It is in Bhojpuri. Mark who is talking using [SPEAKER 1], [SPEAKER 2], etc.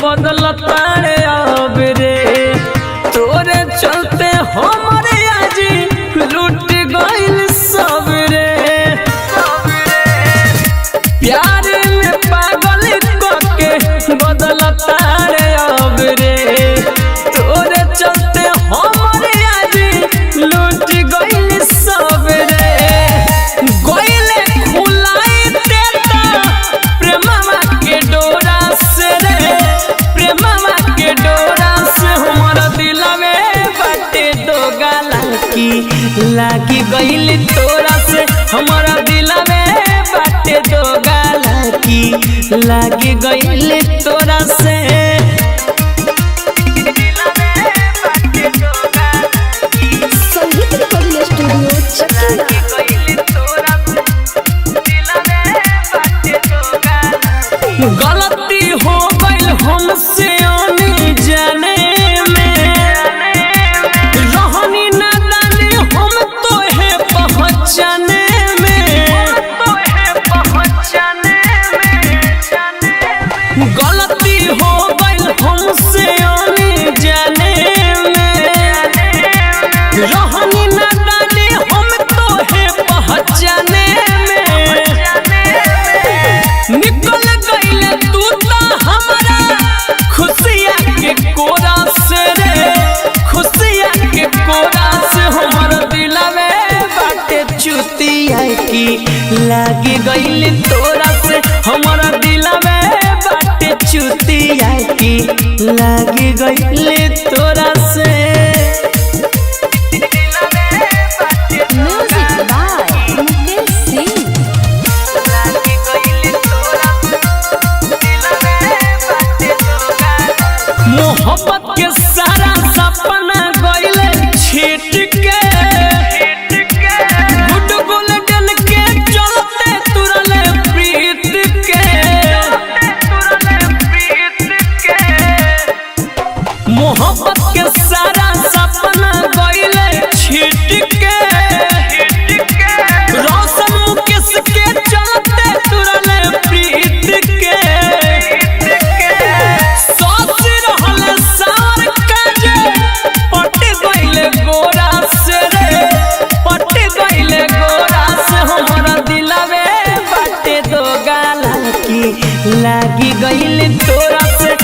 [SPEAKER 1] बदलता रे अब रे तोरे चलते हमारे आज लूट गइल सब रे। प्यार में पागल के बदलता रे अब रे तोरे चलते हमारे आज लूट गइल सब रे। गइले खुलाई देता प्रेमवा के डोरा से रे, प्रेमवा के डोरा से हमारा दिलवे बाटे दो गाला की लागी गइल तोरा से। हमारा दिलवे बाटे दो गाला की लागी गइल तोरा से।
[SPEAKER 2] संगीत रिकॉर्डिंग स्टूडियो
[SPEAKER 1] गलती हो गइल हमसे जाने में, रहनी ना जाने हम तो है पहचाने में। गलती हो गइल हमसे जाने में, रहनी ना जाने हम तो है पहचाने में। निकल गइले तू तो हमारा खुशिया के कोरा से रे, खुशिया के कोरा से। हमारा दिलवे बाटे चुतिया की लागी गइल तोरा से। हमारा दिलवे बाटे चुतिया की लागी गइल तोरा से।
[SPEAKER 2] Music by Mukesh Singh.
[SPEAKER 1] मोहब्बत के सारा सपना गइले छीट के, गुड गोल्डन के चलते तुरले प्रीत के। मोहब्बत के सारा सपना गइले छीट के, रोशन मुकेश के चलते तुरले प्रीत के। गोरा से रे पट गइले गोरा से। हमारा दिलवे बाटे दो गाला की लागी गइल तोरा से।